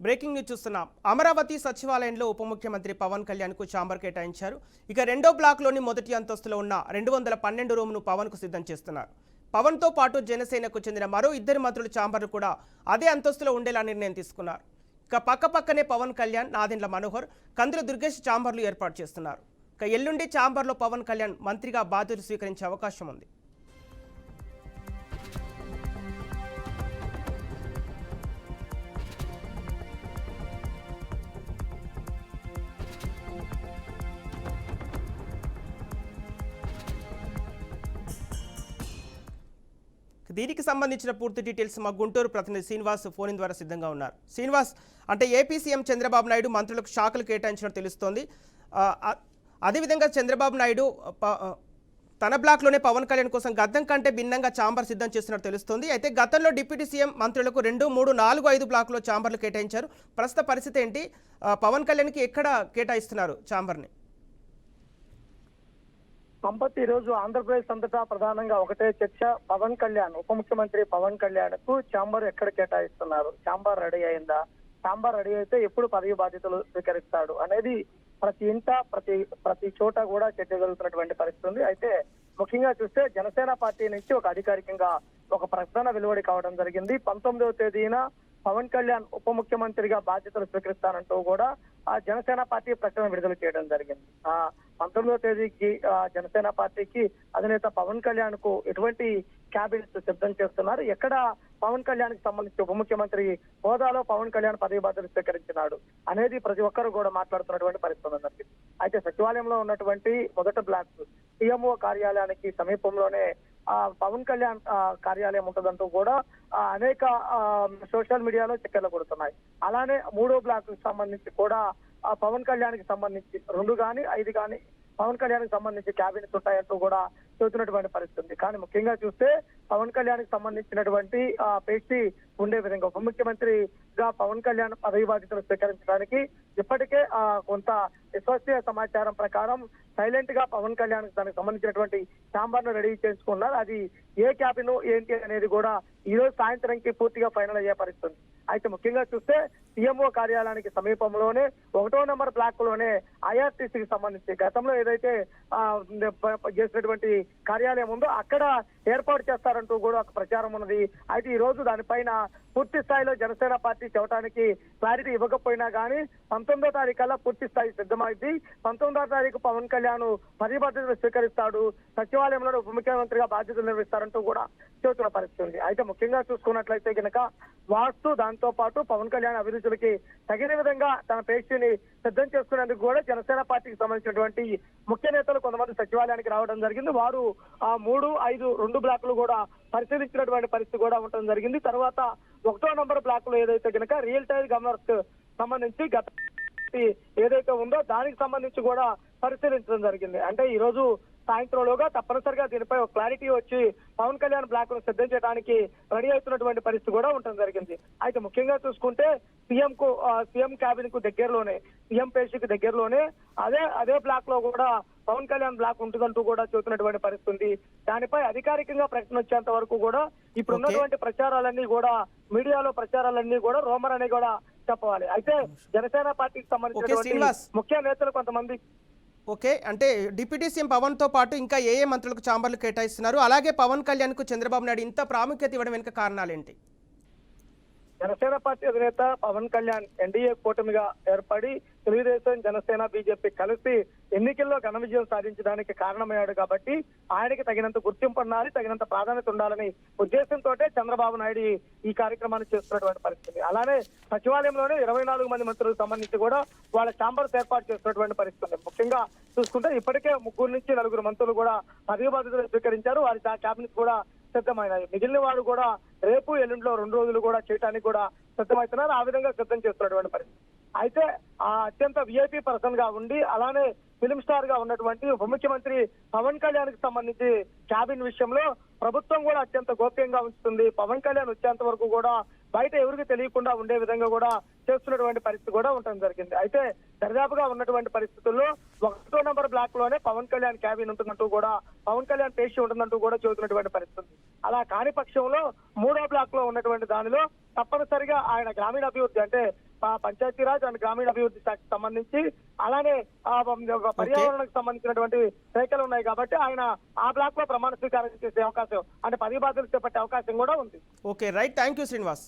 Breaking news చూస్తున్నాం. అమరావతి సచివాలయంలో ఉప ముఖ్యమంత్రి పవన్ కళ్యాణ్కు ఛాంబర్ కేటాయించారు. ఇక రెండో బ్లాక్లోని మొదటి అంతస్తులో ఉన్న 212 రూమ్ను పవన్కు సిద్ధం చేస్తున్నారు. పవన్తో పాటు జనసేనకు చెందిన మరో ఇద్దరు మంత్రుల ఛాంబర్లు కూడా అదే అంతస్తులో ఉండేలా నిర్ణయం తీసుకున్నారు. ఇక పక్కపక్కనే పవన్ కళ్యాణ్, నాదెండ్ల మనోహర్, కందుల దుర్గేష్ ఛాంబర్లు ఏర్పాటు చేస్తున్నారు. ఇక ఎల్లుండి ఛాంబర్లో పవన్ కళ్యాణ్ మంత్రిగా బాధ్యతలు స్వీకరించే అవకాశం ఉంది. దీనికి సంబంధించిన పూర్తి డీటెయిల్స్ మా గుంటూరు ప్రతినిధి శ్రీనివాస్ ఫోన్ ద్వారా సిద్ధంగా ఉన్నారు. శ్రీనివాస్, అంటే ఏపీ సీఎం చంద్రబాబు నాయుడు మంత్రులకు శాఖలు కేటాయించినట్టు తెలుస్తోంది. అదేవిధంగా చంద్రబాబు నాయుడు తన బ్లాక్లోనే పవన్ కళ్యాణ్ కోసం గతం కంటే భిన్నంగా ఛాంబర్ సిద్ధం చేస్తున్నట్టు తెలుస్తోంది. అయితే గతంలో డిప్యూటీ సీఎం మంత్రులకు 2, 3, 4, 5 బ్లాక్లో ఛాంబర్లు కేటాయించారు. ప్రస్తుత పరిస్థితి ఏంటి? పవన్ కళ్యాణ్కి ఎక్కడ కేటాయిస్తున్నారు ఛాంబర్ని? సంపత్, ఈ రోజు ఆంధ్రప్రదేశ్ అంతటా ప్రధానంగా ఒకటే చర్చ. పవన్ కళ్యాణ్, ఉప ముఖ్యమంత్రి పవన్ కళ్యాణ్ కు ఛాంబర్ ఎక్కడ కేటాయిస్తున్నారు? ఛాంబర్ రెడీ అయిందా? ఛాంబర్ రెడీ అయితే ఎప్పుడు పదవి బాధ్యతలు స్వీకరిస్తాడు అనేది ప్రతి ఇంట ప్రతి చోట కూడా చర్చ జరుగుతున్నటువంటి పరిస్థితి ఉంది. అయితే ముఖ్యంగా చూస్తే జనసేన పార్టీ నుంచి ఒక అధికారికంగా ఒక ప్రకటన వెలువడి కావడం జరిగింది. 19వ తేదీన పవన్ కళ్యాణ్ ఉప ముఖ్యమంత్రిగా బాధ్యతలు స్వీకరిస్తానంటూ కూడా ఆ జనసేన పార్టీ ప్రకటన విడుదల చేయడం జరిగింది. 19వ తేదీకి జనసేన పార్టీకి అధినేత పవన్ కళ్యాణ్ కు ఎటువంటి క్యాబినెట్ సిద్ధం చేస్తున్నారు, ఎక్కడ పవన్ కళ్యాణ్ కి సంబంధించి ఉప ముఖ్యమంత్రి హోదాలో పవన్ కళ్యాణ్ పదవి బాధ్యతలు స్వీకరించినాడు అనేది ప్రతి ఒక్కరు కూడా మాట్లాడుతున్నటువంటి పరిస్థితి ఉంది. అయితే సచివాలయంలో ఉన్నటువంటి మొదటి బ్లాక్ సీఎంఓ కార్యాలయానికి సమీపంలోనే పవన్ కళ్యాణ్ కార్యాలయం ఉంటుందంటూ కూడా అనేక సోషల్ మీడియాలో చక్కర్లు కొడుతున్నాయి. అలానే 3వ బ్లాక్ కు సంబంధించి కూడా పవన్ కళ్యాణ్ కి సంబంధించి 2 కానీ 5 కానీ పవన్ కళ్యాణ్ కి సంబంధించి క్యాబినెట్స్ ఉంటాయంటూ కూడా చెబుతున్నటువంటి పరిస్థితి. కానీ ముఖ్యంగా చూస్తే పవన్ కళ్యాణ్ కి సంబంధించినటువంటి పేషి ఉండే విధంగా ఉప ముఖ్యమంత్రిగా పవన్ కళ్యాణ్ పదవి బాధ్యతలు స్వీకరించడానికి ఇప్పటికే కొంత విశ్వసనీయ సమాచారం ప్రకారం సైలెంట్ గా పవన్ కళ్యాణ్ దానికి సంబంధించినటువంటి ఛాంబర్ ను రెడీ చేసుకున్నారు. అది ఏ క్యాబిన్ ఏంటి అనేది కూడా ఈ రోజు సాయంత్రంకి పూర్తిగా ఫైనల్ అయ్యే పరిస్థితి. అయితే ముఖ్యంగా చూస్తే సీఎంఓ కార్యాలయానికి సమీపంలోనే 1వ నెంబర్ బ్లాక్ లోనే ఐఆర్టీసీకి సంబంధించి గతంలో ఏదైతే చేసినటువంటి కార్యాలయం ఉందో అక్కడ ఏర్పాటు చేస్తారంటూ కూడా ఒక ప్రచారం ఉన్నది. అయితే ఈ రోజు దానిపైన పూర్తి స్థాయిలో జనసేన పార్టీ చెప్పడానికి క్లారిటీ ఇవ్వకపోయినా కానీ 19వ తారీఖు కల్లా పూర్తి స్థాయి సిద్ధమైంది. 19వ తారీఖు పవన్ కళ్యాణ్ పదవి బాధ్యతలు స్వీకరిస్తాడు, సచివాలయంలో ఉప ముఖ్యమంత్రిగా బాధ్యతలు నిర్వహిస్తారంటూ కూడా చెబుతున్న పరిస్థితి ఉంది. అయితే ముఖ్యంగా చూసుకున్నట్లయితే కనుక వాస్తు దాంతో పాటు పవన్ కళ్యాణ్ అభిరుచులకి తగిన విధంగా తన పేషిని సిద్ధం చేసుకునేందుకు కూడా జనసేన పార్టీకి సంబంధించినటువంటి ముఖ్య నేతలు కొంతమంది సచివాలయానికి రావడం జరిగింది. వారు 3, 5, 2 బ్లాకులు కూడా పరిశీలించినటువంటి పరిస్థితి కూడా ఉండడం జరిగింది. తర్వాత 1వ నెంబర్ బ్లాక్ లో ఏదైతే కనుక రియల్ టైమ్ గవర్నర్స్ సంబంధించి గత ఏదైతే ఉందో దానికి సంబంధించి కూడా పరిశీలించడం జరిగింది. అంటే ఈ రోజు సాయంత్రంలోగా తప్పనిసరిగా దీనిపై ఒక క్లారిటీ వచ్చి పవన్ కళ్యాణ్ బ్లాక్ ను సిద్ధం చేయడానికి రెడీ అవుతున్నటువంటి పరిస్థితి కూడా ఉండడం జరిగింది. అయితే ముఖ్యంగా చూసుకుంటే సీఎం క్యాబినెట్ కు దగ్గరలోనే, సీఎం పేషికి దగ్గరలోనే అదే బ్లాక్ లో కూడా పవన్ కళ్యాణ్ బ్లాక్ ఉంటుందంటూ కూడా చెబుతున్నటువంటి పరిస్థితి. దానిపై అధికారికంగా ప్రకటన వచ్చేంత వరకు కూడా ఇప్పుడు ఉన్నటువంటి ప్రచారాలన్నీ కూడా మీడియాలో ప్రచారాలన్నీ కూడా రోమర్ అని కూడా చెప్పవాలి. అయితే జనసేన పార్టీకి సంబంధించిన ముఖ్య నేతలు కొంతమంది అంటే డిప్యూటీ సీఎం పవన్తో పాటు ఇంకా ఏ మంత్రులకు ఛాంబర్లు కేటాయిస్తున్నారు? అలాగే పవన్ కళ్యాణ్కు చంద్రబాబు నాయుడు ఇంత ప్రాముఖ్యత ఇవ్వడం వెనుక కారణాలేంటి? జనసేన పార్టీ అధినేత పవన్ కళ్యాణ్ ఎన్డీఏ కూటమిగా ఏర్పడి తెలుగుదేశం, జనసేన, బీజేపీ కలిసి ఎన్నికల్లో ఘన విజయం సాధించడానికి కారణమయ్యాడు కాబట్టి ఆయనకి తగినంత గుర్తింపు ఉండాలి, తగినంత ప్రాధాన్యత ఉండాలని ఉద్దేశంతో చంద్రబాబు నాయుడు ఈ కార్యక్రమాన్ని చేస్తున్నటువంటి పరిస్థితి. అలానే సచివాలయంలోనే 24 మంది మంత్రులకు సంబంధించి కూడా వాళ్ళ ఛాంబర్స్ ఏర్పాటు చేస్తున్నటువంటి పరిస్థితి. ముఖ్యంగా చూసుకుంటే ఇప్పటికే 3 నుంచి 4 మంత్రులు కూడా పదవి బాధ్యతలు స్వీకరించారు. వారి క్యాబినెట్ కూడా సిద్ధమైనాయి. మిగిలిన వారు కూడా రేపు ఎల్లుండిలో 2 రోజులు కూడా చేయడానికి కూడా సిద్ధమవుతున్నారు. ఆ విధంగా సిద్ధం చేస్తున్నటువంటి పరిస్థితి. అయితే అత్యంత విఐపీ పర్సన్ గా ఉండి అలానే ఫిల్మ్ స్టార్ గా ఉన్నటువంటి ఉప ముఖ్యమంత్రి పవన్ కళ్యాణ్ కి సంబంధించి క్యాబిన్ విషయంలో ప్రభుత్వం కూడా అత్యంత గోప్యంగా ఉంచుతుంది. పవన్ కళ్యాణ్ వచ్చేంత వరకు కూడా బయట ఎవరికి తెలియకుండా ఉండే విధంగా కూడా చేస్తున్నటువంటి పరిస్థితి కూడా ఉండడం జరిగింది. అయితే దర్యాపుగా ఉన్నటువంటి పరిస్థితుల్లో 1వ నెంబర్ బ్లాక్ లోనే పవన్ కళ్యాణ్ క్యాబిన్ ఉంటుందంటూ కూడా, పవన్ కళ్యాణ్ పేషి ఉంటుందంటూ కూడా చెబుతున్నటువంటి పరిస్థితి. అలా కాని పక్షంలో 3వ బ్లాక్ లో ఉన్నటువంటి దానిలో తప్పనిసరిగా ఆయన గ్రామీణాభివృద్ధి అంటే పంచాయతీరాజ్ అండ్ గ్రామీణాభివృద్ధి శాఖకు సంబంధించి, అలానే పర్యావరణకు సంబంధించినటువంటి శాఖలు ఉన్నాయి కాబట్టి ఆయన ఆ బ్లాక్ లో ప్రమాణ స్వీకారం చేసే అవకాశం, అంటే 10 బాధ్యతలు చేపట్టే అవకాశం కూడా ఉంది. Okay right, thank you Srinivas.